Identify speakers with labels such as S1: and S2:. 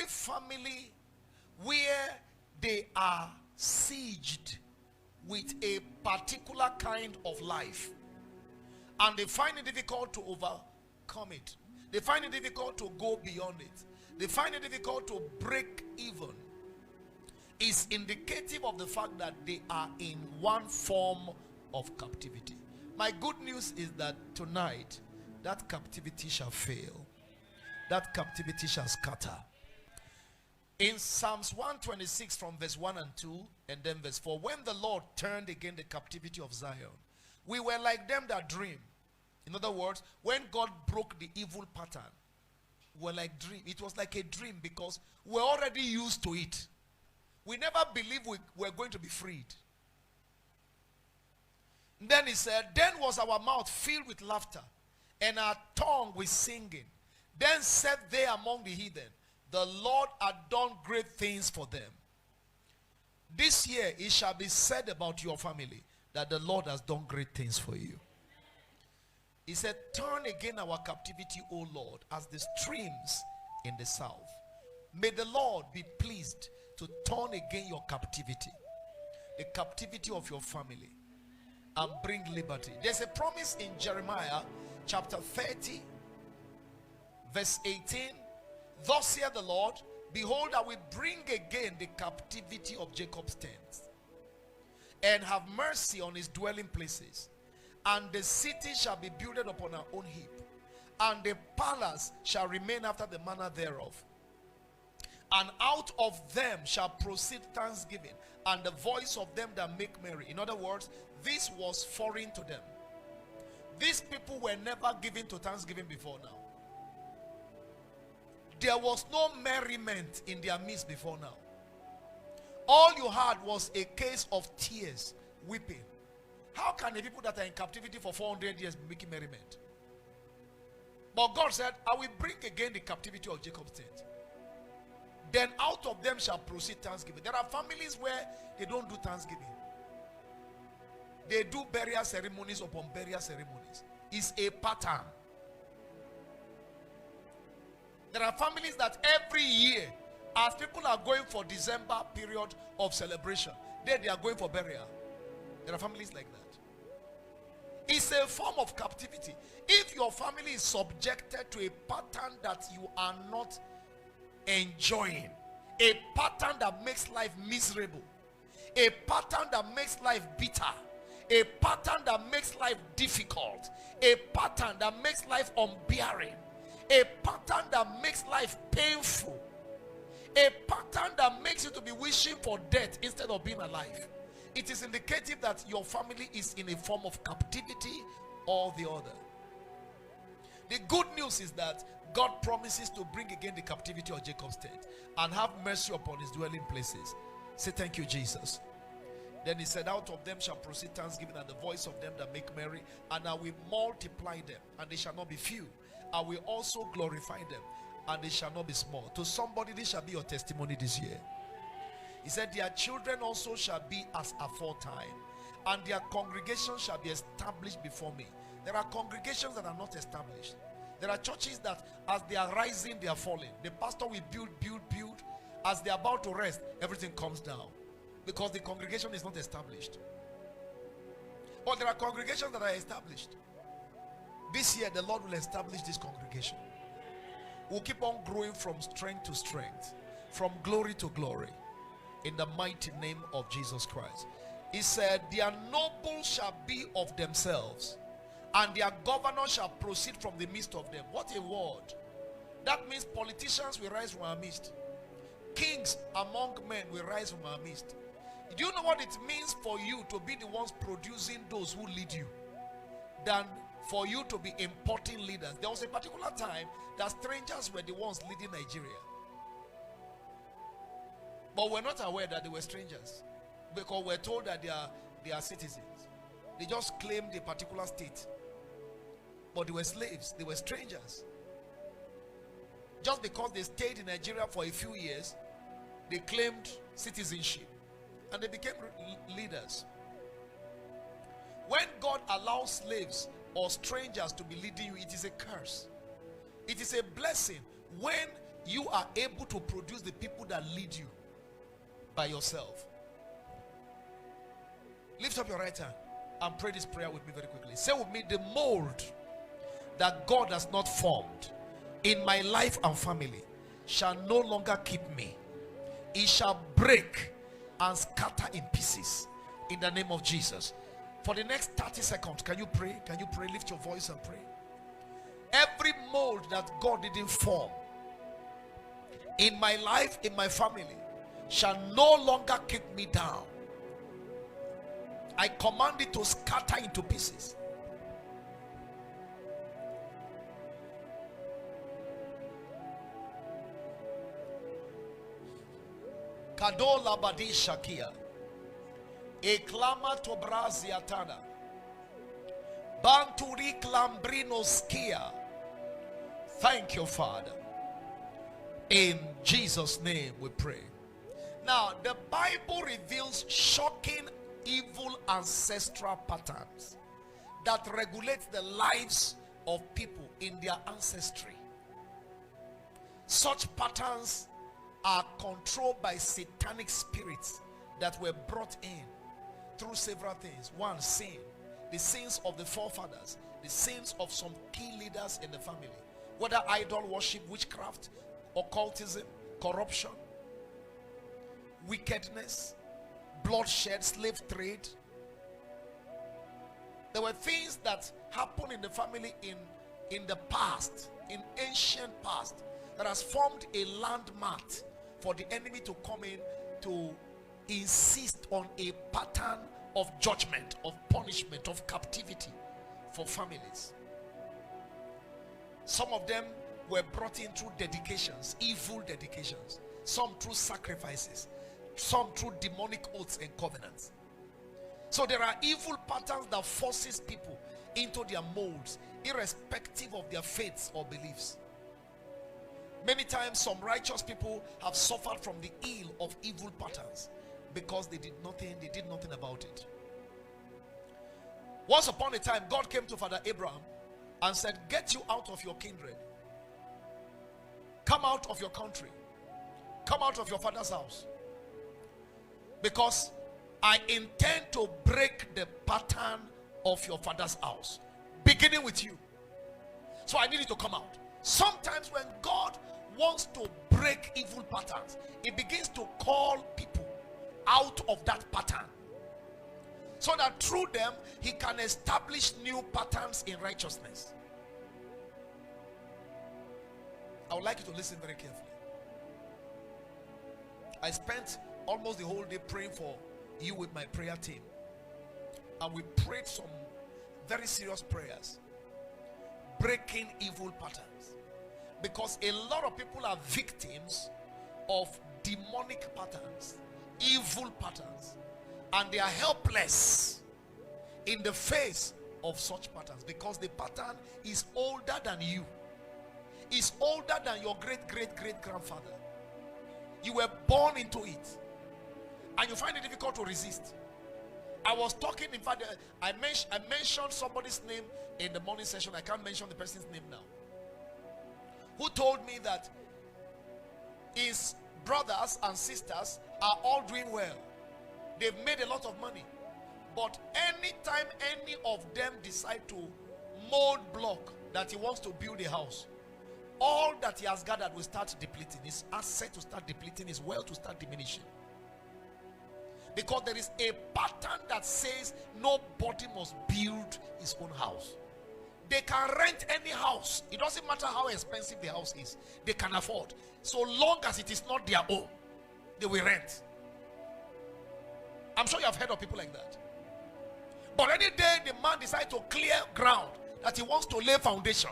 S1: every family where they are sieged with a particular kind of life, and they find it difficult to overcome it, they find it difficult to go beyond it, they find it difficult to break even, is indicative of the fact that they are in one form of captivity. My good news is that tonight, that captivity shall fail. That captivity shall scatter. In Psalms 126 from verse 1 and 2 and then verse 4, when the Lord turned again the captivity of Zion, we were like them that dream. In other words, when God broke the evil pattern, we were like dream. It was like a dream because we're already used to it. We never believed we were going to be freed. Then he said, then was our mouth filled with laughter, and our tongue with singing. Then said they among the heathen, the Lord had done great things for them. This year it shall be said about your family that the Lord has done great things for you. He said, turn again our captivity, O Lord, as the streams in the south. May the Lord be pleased to turn again your captivity, the captivity of your family, and bring liberty. There's a promise in Jeremiah chapter 30 verse 18. Thus saith the Lord, behold, I will bring again the captivity of Jacob's tents, and have mercy on his dwelling places, and the city shall be builded upon her own heap, and the palace shall remain after the manner thereof. And out of them shall proceed thanksgiving, and the voice of them that make merry. In other words, this was foreign to them. These people were never given to thanksgiving before now. There was no merriment in their midst before now. All you had was a case of tears, weeping. How can the people that are in captivity for 400 years be making merriment? But God said, I will bring again the captivity of Jacob's tent. Then out of them shall proceed thanksgiving. There are families where they don't do thanksgiving. They do burial ceremonies upon burial ceremonies. It's a pattern. There are families that every year, as people are going for December period of celebration, they are going for burial. There are families like that. It's a form of captivity. If your family is subjected to a pattern that you are not enjoying, a pattern that makes life miserable, a pattern that makes life bitter, a pattern that makes life difficult, a pattern that makes life unbearing, a pattern that makes life painful, a pattern that makes you to be wishing for death instead of being alive, it is indicative that your family is in a form of captivity or the other. The good news is that God promises to bring again the captivity of Jacob's tent and have mercy upon his dwelling places. Say thank you, Jesus. Then he said, out of them shall proceed thanksgiving, and the voice of them that make merry, and I will multiply them, and they shall not be few. I will also glorify them, and they shall not be small. To somebody, this shall be your testimony this year. He said, their children also shall be as aforetime, and their congregation shall be established before me. There are congregations that are not established. There are churches that as they are rising, they are falling. The pastor will build. As they are about to rest, everything comes down, because the congregation is not established. But there are congregations that are established. This year, the Lord will establish this congregation. We'll keep on growing from strength to strength, from glory to glory, in the mighty name of Jesus Christ. He said, their nobles shall be of themselves, and their governor shall proceed from the midst of them. What a word. That means politicians will rise from our midst. Kings among men will rise from our midst. Do you know what it means for you to be the ones producing those who lead you, than for you to be importing leaders? There was a particular time that strangers were the ones leading Nigeria, but we're not aware that they were strangers, because we're told that they are citizens. They just claimed a particular state, but they were slaves. They were strangers. Just because they stayed in Nigeria for a few years, they claimed citizenship, and they became leaders. When God allows slaves or strangers to be leading you, it is a curse. It is a blessing when you are able to produce the people that lead you by yourself. Lift up your right hand and pray this prayer with me very quickly. Say with me, the mold that God has not formed in my life and family shall no longer keep me. It shall break and scatter in pieces in the name of Jesus. For the next 30 seconds, can you pray? Can you pray? Lift your voice and pray. Every mold that God didn't form in my life, in my family, shall no longer keep me down. I command it to scatter into pieces. Kadola badi shakia. Eklama tobraziatana. Banturi klambrino skia. Thank you, Father. In Jesus' name we pray. Now, the Bible reveals shocking evil ancestral patterns that regulate the lives of people in their ancestry. Such patterns are controlled by satanic spirits that were brought in through several things. One, sin. The sins of the forefathers, the sins of some key leaders in the family, whether idol worship, witchcraft, occultism, corruption, wickedness, bloodshed, slave trade. There were things that happened in the family in the past, in ancient past, that has formed a landmark for the enemy to come in to insist on a pattern of judgment, of punishment, of captivity for families. Some of them were brought in through dedications, evil dedications, some through sacrifices, some through demonic oaths and covenants. So there are evil patterns that forces people into their molds, irrespective of their faiths or beliefs. Many times some righteous people have suffered from the ill of evil patterns because they did nothing about it. Once upon a time, God came to Father Abraham and said, get you out of your kindred, come out of your country, come out of your father's house, because I intend to break the pattern of your father's house, beginning with you. So I need you to come out. Sometimes when God wants to break evil patterns, He begins to call people out of that pattern, so that through them He can establish new patterns in righteousness. I would like you to listen very carefully. I spent almost the whole day praying for you with my prayer team, and we prayed some very serious prayers, breaking evil patterns, because a lot of people are victims of demonic patterns, evil patterns, and they are helpless in the face of such patterns, because the pattern is older than you, is older than your great grandfather. You were born into it, and you find it difficult to resist. I was talking, in fact, I mentioned somebody's name in the morning session. I can't mention the person's name now, who told me that his brothers and sisters are all doing well. They've made a lot of money, but anytime any of them decide to mold block that he wants to build a house, all that he has gathered will start depleting. His asset to start depleting, his wealth to start diminishing, because there is a pattern that says nobody must build his own house. They can rent any house. It doesn't matter how expensive the house is. They can afford, so long as it is not their own. They will rent. I'm sure you have heard of people like that. But any day the man decides to clear ground, that he wants to lay foundation,